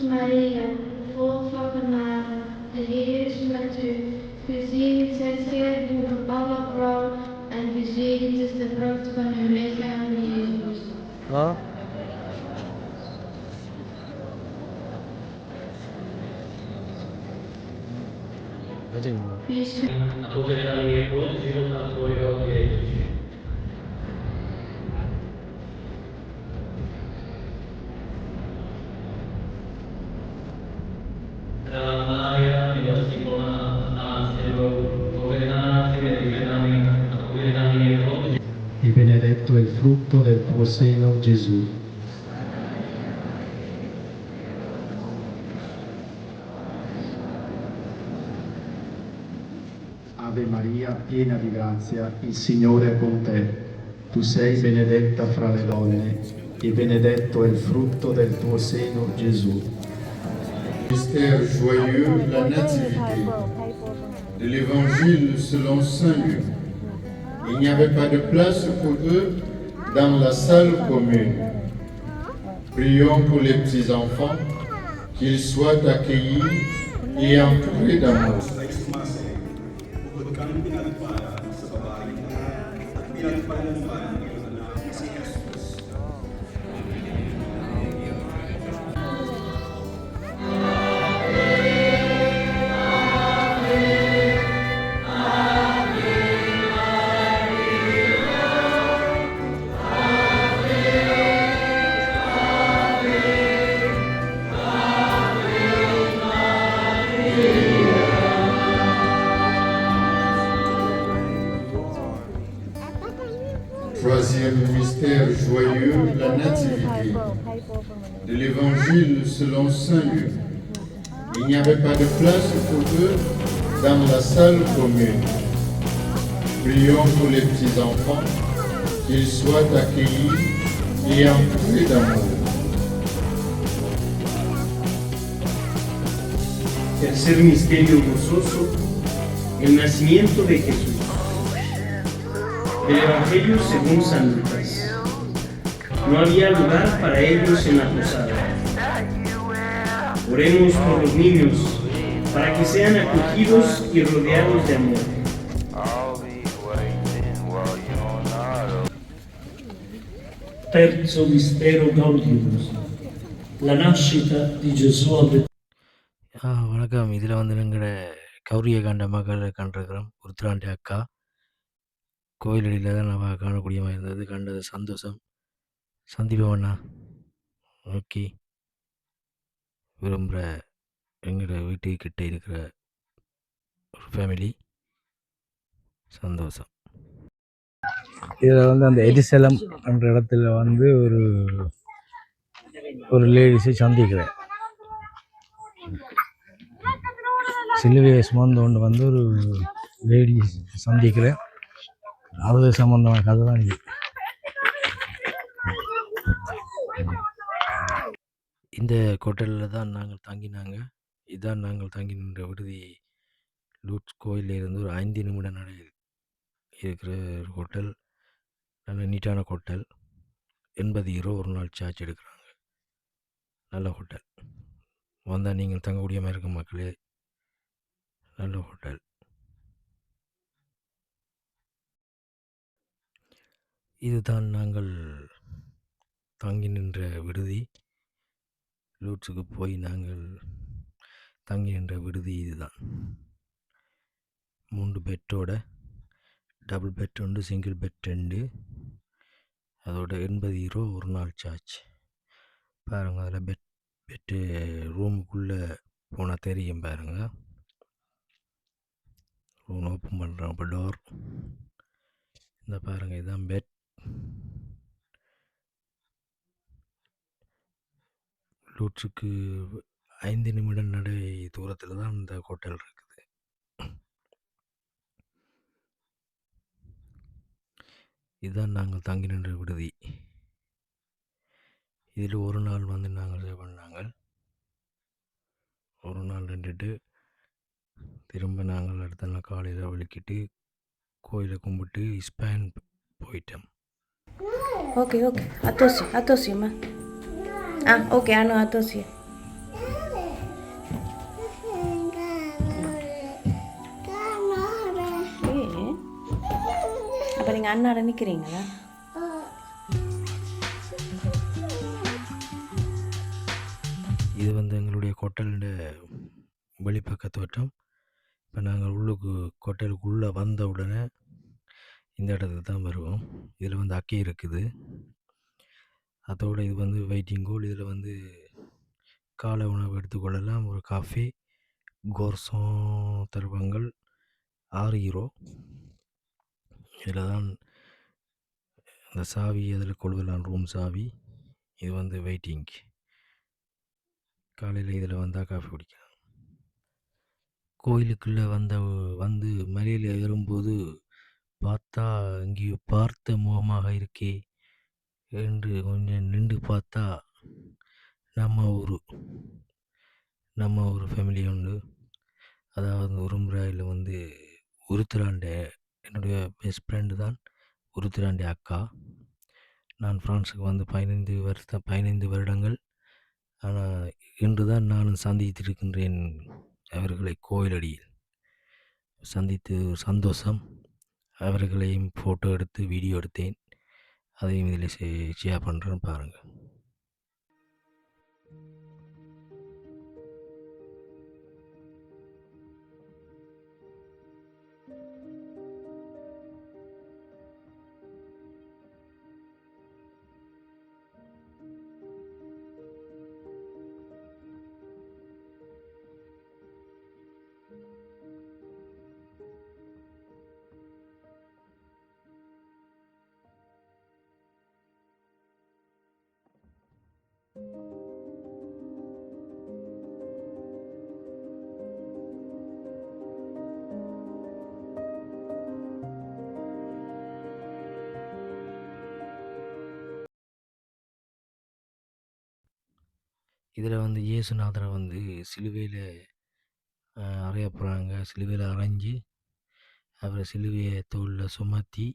Maria, vol van genade, de Heer is met u. Gezegend zijt gij boven alle vrouwen en gezegend is de vrucht van uw lichaam, Jezus. E benedetto è il frutto del tuo seno, Gesù. Ave Maria, piena di grazia, il Signore è con te. Tu sei benedetta fra le donne, e benedetto è il frutto del tuo seno, Gesù. Mystère joyeux, la nativité de l'évangile selon Saint Luc. Il n'y avait pas de place pour eux dans la salle commune. Prions pour les petits-enfants, qu'ils soient accueillis et entourés d'amour. Troisième mystère joyeux, la nativité de l'évangile selon Saint Luc. Il n'y avait pas de place pour eux dans la salle commune. Prions pour les petits-enfants, qu'ils soient accueillis et entourés d'amour. Tercer misterio gozoso, el nacimiento de Jesús. Del Evangelio según San Lucas. No había lugar para ellos en la posada. Oremos por los niños, para que sean acogidos y rodeados de amor. Terzo mistero gaudium, la nascita di Gesù a வணக்கம். இதில் வந்து எங்களோட கௌரிய கண்ட மக்களை கண்டிருக்கிறோம். உருத்திராண்டி அக்கா கோயிலடியில் தான் நான் காணக்கூடிய மாதிரி இருந்தது. கண்டது சந்தோஷம். சந்திப்போம்ண்ணா. ஓகே. விரும்புகிற எங்களோட வீட்டுக்கிட்ட இருக்கிற ஒரு ஃபேமிலி சந்தோஷம். இதில் வந்து அந்த எரிசலம் என்ற இடத்துல வந்து ஒரு லேடிஸை சந்திக்கிறேன். சிலுவையை சுமந்து கொண்டு வந்து ஒரு லேடி சந்திக்கிறேன். அது சம்பந்தமான கதை தான் இது. இந்த ஹோட்டலில் தான் நாங்கள் தங்கினாங்க. இதுதான் நாங்கள் தங்கி நின்ற விடுதி. லூட்ஸ் கோயிலிருந்து ஒரு 5 நிமிட நடையில் இருக்கிற ஒரு ஹோட்டல். நல்ல நீட்டான ஹோட்டல். 80 யூரோ ஒரு நாள் சார்ஜ் எடுக்கிறாங்க. நல்ல ஹோட்டல். வந்தால் நீங்கள் தங்கக்கூடிய மாதிரி இருக்கும் மக்களே. நல்ல ஹோட்டல். இதுதான் நாங்கள் தங்கி நின்ற விடுதி. லூட்ஸுக்கு போய் நாங்கள் தங்கி நின்ற விடுதி இதுதான். 3 பெட்டோட, டபுள் பெட் உண்டு, சிங்கிள் பெட் 2. அதோட 80 யூரோ ஒரு நாள் சார்ஜ். பாருங்கள், அதில் பெட்டு ரூமுக்குள்ளே போனால் தெரியும் பாருங்கள். ரூம் ஓப்பன் பண்ணுறோம். அப்போ டோர் இந்த பாருங்கள், இதுதான் பெட். லூட்ஸுக்கு 5 நிமிட நடை தூரத்தில் தான் இந்த ஹோட்டல் இருக்குது. இதுதான் நாங்கள் தங்கி நின்ற விடுதி. இதில் ஒரு நாள் வந்து நாங்கள் ஸ்டே பண்ணாங்க. ஒரு நாள் நின்றுட்டு திரும்ப நாங்கள் அடுத்த நாள் காலையில் விளக்கிட்டு கோயிலை கும்பிட்டு ஸ்பேன் போயிட்டோம். ஓகே ஓகே அத்தோசி அத்தோசியம்மா. ஓகே அனு அத்தோசி. நீங்கள் அண்ணாட நிற்கிறீங்களா? இது வந்து எங்களுடைய கொட்டலுடைய வெளிப்பக்க தோற்றம். இப்போ நாங்கள் கொட்டலுக்குள்ளே வந்த உடனே இந்த இடத்துக்கு தான் வருவோம். இதில் வந்து அக்கை இருக்குது. அதோட இது வந்து வெயிட்டிங் ஹால். இதில் வந்து காலை உணவு எடுத்துக்கொள்ளலாம். ஒரு காஃபி, கோர்சோன் தருவங்கள் 6 யூரோ. இதில் தான் அந்த சாவி அதில் கொள்வலாம், ரூம் சாவி. இது வந்து வெயிட்டிங். காலையில் இதில் வந்தால் காஃபி குடிக்கலாம். கோயிலுக்குள்ளே வந்து மலையில் ஏறும்போது பார்த்தா எங்கேயோ பார்த்த முகமாக இருக்கே என்று கொஞ்சம் நின்று பார்த்தா நம்ம ஒரு ஃபேமிலி உண்டு. அதாவது உரும்புராயில் வந்து உருத்திராண்ட என்னுடைய பெஸ்ட் ஃப்ரெண்டு தான் உருத்திராண்ட அக்கா. நான் ஃப்ரான்ஸுக்கு வந்து 15 வருடங்கள். ஆனால் இன்று தான் நானும் சந்தித்திருக்கின்றேன் அவர்களை கோயிலடியில். சந்தித்து சந்தோஷம். அவர்களையும் ஃபோட்டோ எடுத்து வீடியோ எடுத்தேன். அதையும் இதில் ஷேர் பண்ணுறேன் பாருங்கள். இதில் வந்து இயேசுநாதரை வந்து சிலுவையில் அறைய போகிறாங்க. சிலுவையில் அரைஞ்சி அவரை சிலுவையை தோளில் சுமத்தி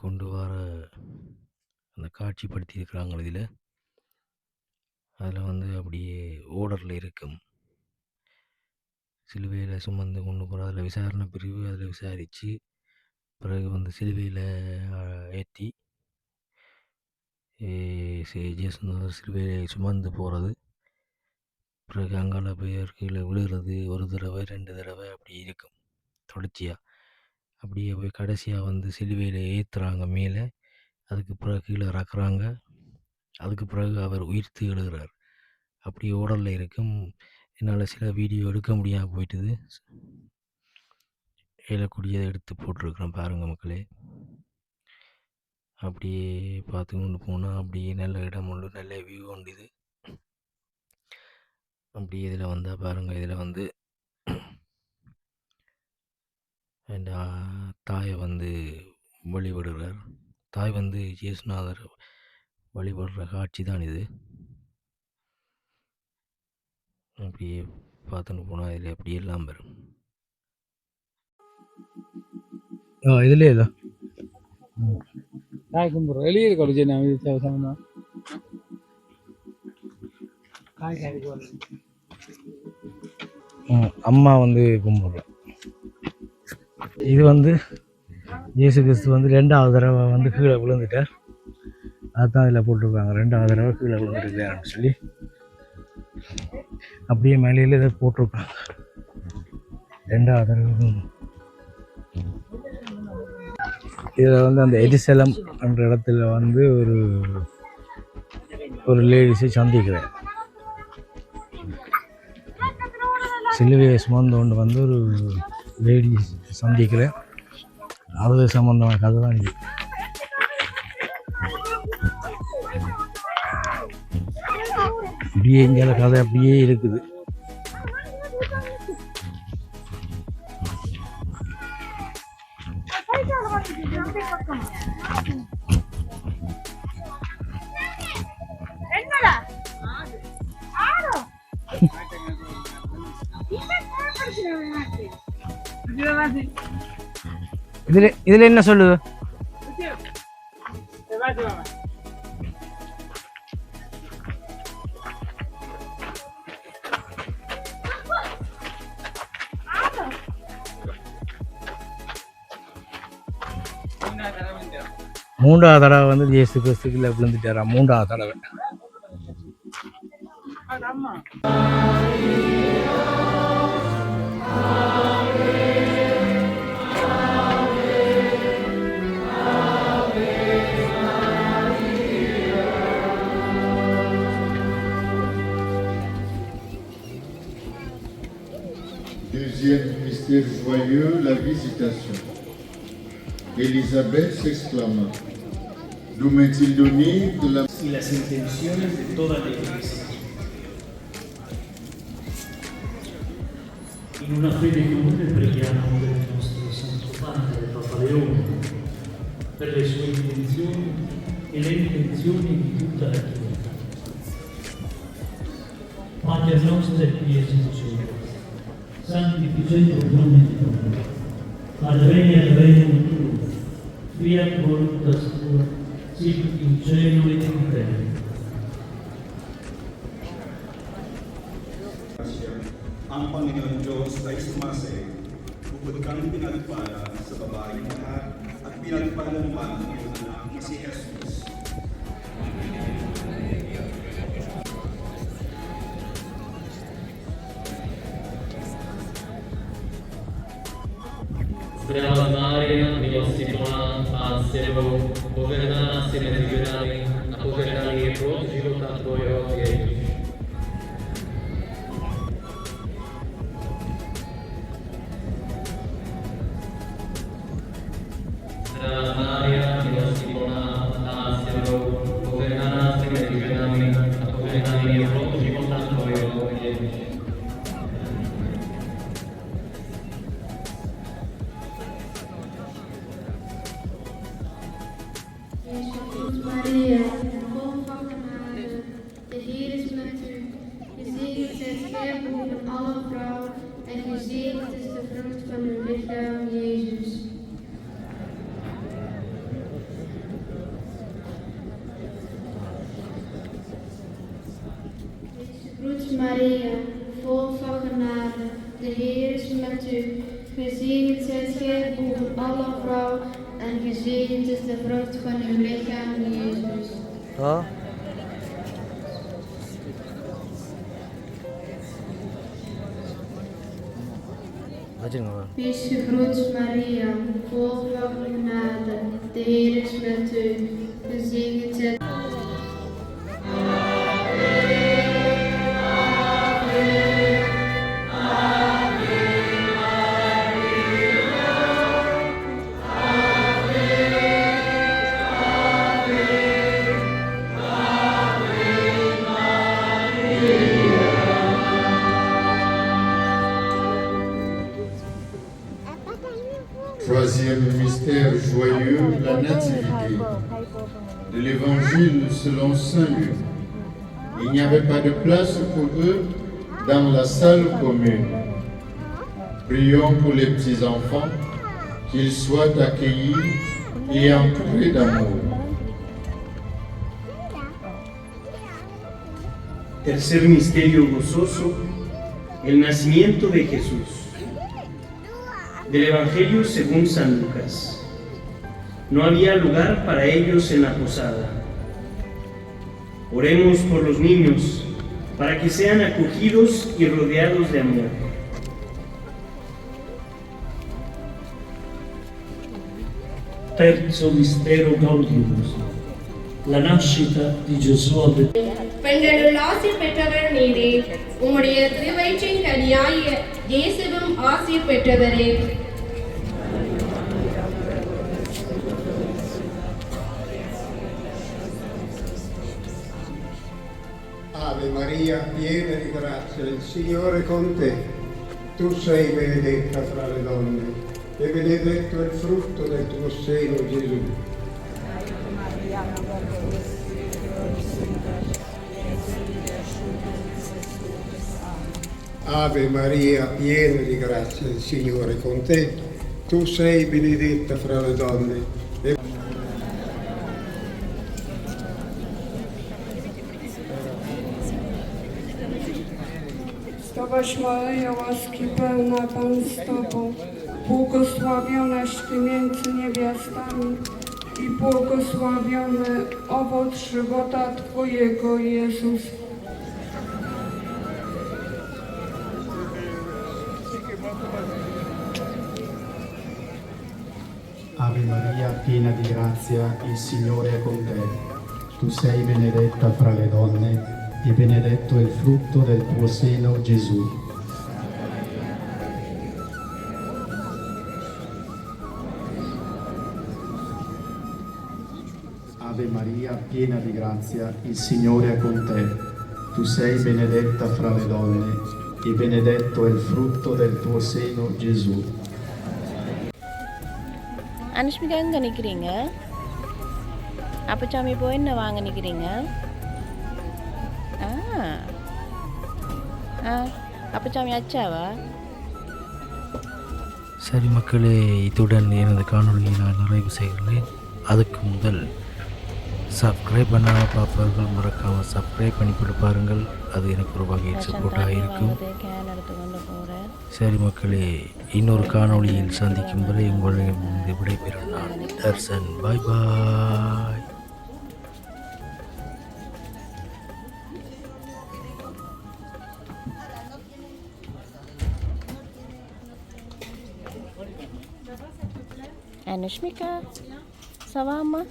கொண்டு வர அந்த காட்சிப்படுத்தியிருக்கிறாங்க. அதில் வந்து அப்படியே ஓர்டரில் இருக்கும். சிலுவையில் சுமந்து கொண்டு போகிற அதில் விசாரணை பிரிவு அதில் விசாரித்து பிறகு வந்து சிலுவையில் ஏற்றி இயேசுநாதர் சிலுவையை சுமந்து போகிறது. பிறகு அங்கால போய் கீழே விழுகிறது. ஒரு தடவை 2 தடவை அப்படி இருக்கும் தொடர்ச்சியாக. அப்படியே போய் கடைசியாக வந்து சிலுவையில் ஏற்றுறாங்க மேலே. அதுக்கு பிறகு கீழே இறக்குறாங்க. அதுக்கு பிறகு அவர் உயிர்த்து எழுகிறார். அப்படி ஓடலில் இருக்கும். என்னால் சில வீடியோ எடுக்க முடியாமல் போயிட்டுது. ஏலக்கூடியதை எடுத்து போட்டிருக்கிறேன் பாருங்கள் மக்களே. அப்படியே பார்த்து கொண்டு போனால் அப்படியே நல்ல இடம் உண்டு, நல்ல வியூ உண்டு. இது அப்படியே இதில் வந்தால் பாருங்கள். இதில் வந்து என் தாயை வந்து வழிபடுகிறார். தாய் வந்து இயேசுநாதர் வழிபடுற காட்சி தான் இது. அப்படியே பார்த்துன்னு போனால் இதில் அப்படி எல்லாம் வரும். இதுலேயே தான் வெளியே கொடுச்சு அம்மா வந்து கும்பிட்றோம். இது வந்து இயேசு கிறிஸ்து வந்து 2வது தடவை வந்து கீழே விழுந்துட்டார். அதுதான் இதில் போட்டிருக்காங்க. 2வது தடவை கீழே விழுந்துருக்காருன்னு சொல்லி அப்படியே மேலையில் இதை போட்டிருக்காங்க. 2வது தடவை இதில் வந்து அந்த எரிசலம் என்ற இடத்துல வந்து ஒரு லேடிஸை சந்திக்கிறேன். சிலுவையை சுமந்து கொண்டு வந்து ஒரு லேடி சந்திக்கிறேன். அது சம்பந்தமான கதை தான் இது. அப்படியே இங்கே கதை அப்படியே இருக்குது. இதுல என்ன சொல்லுது? 3வது தடவை வந்து இயேசு கிறிஸ்துக்குள்ள விழுந்துட்டாராம். 3வது தடவை. Deuxième mystère joyeux, la visitation. Élisabeth s'exclama, «D'où m'est-il donné de la...» y las intenciones de toda la Iglesia. In una fede comune preghiamo per il nostro Santo Padre, Papa Leone, per le sue intenzioni e le intenzioni di tutta la Chiesa. Pater nostro qui es in cielo, sanctificetur nomen tuum, adveniat regnum tuum, fiat voluntas tua, sicut in cielo et in terra. Ang Panginoon Diyos ay sumasayo. Bukod kang pinagpala sa babaeng lahat at pinagpala naman ang iyong anak na si Jesus. Zdravá Mária, milosti plná, Pán s tebou, požehnaná si medzi ženami a požehnaný je plod života tvojho, Ježiš. Zdravá Mária, milosti plná, Pán s tebou, požehnaná si medzi ženami a požehnaný je plod života tvojho, Ježiš. Maria, vol van genade, de Heer is met u. Gezegend zijt gij boven alle vrouwen en gezegend is de vrucht van uw lichaam, Jezus. Groet Maria, vol van genade, de Heer is met u. Gezegend zijt gij boven alle vrouwen en gezegend is de vrucht van uw lichaam, Jezus. Wees gegroet Maria, vol van genade, de Heer is met u. Gezegend zijt Troisième mystère joyeux, la nativité. De l'évangile selon Saint Luc. Il n'y avait pas de place pour eux dans la salle commune. Prions pour les petits-enfants, qu'ils soient accueillis et entourés d'amour. Tercer misterio gozoso, el nacimiento de Jesús. Del Evangelio según San Lucas. No había lugar para ellos en la posada. Oremos por los niños, para que sean acogidos y rodeados de amor. Terzo mistero glorioso, la nascita di Gesù a Betlemme. பெண்களுள் ஆசி பெற்றவர் நீரே, உம்முடைய திருவயிற்றின் கனியாகிய இயேசுவும் ஆசி பெற்றவரே. Ave Maria, piena di grazia, il Signore è con te. Tu sei benedetta fra le donne e benedetto è il frutto del tuo seno, Gesù. Ave Maria, piena di grazia, il Signore è con te. Tu sei benedetta fra le donne. Zdrowaś Maryjo, łaski pełna, Pan z Tobą, błogosławionaś Ty między niewiastami i błogosławiony owoc żywota Twojego, Jezus. Ave Maria, piena di grazia, il Signore è con te. Tu sei benedetta fra le donne e benedetto è il frutto del tuo seno, Gesù. Ave Maria, piena di grazia, il Signore è con te. Tu sei benedetta fra le donne e benedetto è il frutto del tuo seno, Gesù. அனுஷ்மிகா எங்கே நிற்கிறீங்க? அப்பச்சாமி போய் என்ன வாங்க நிற்கிறீங்க? அப்பச்சாமி அச்சாவா? சரி மக்களே, இத்துடன் எனது காணொலியை நான் நிறைவு செய்கிறேன். அதுக்கு முதல் சப்ஸ்கிரைப் பண்ணாமல் பார்ப்பவர்கள் மறக்காமல் சப்ஸ்கிரைப் பண்ணி போட்டு பாருங்கள். அது எனக்கு ஒரு வகையில் சப்போர்ட்டாக இருக்கும். சரி மக்களே, இன்னொரு காணொளியில் சந்திக்கும் வரை உங்களிடம் விடைபெறும் நான் தர்சன். பாய் பாய். Anushmika, ça va, maman?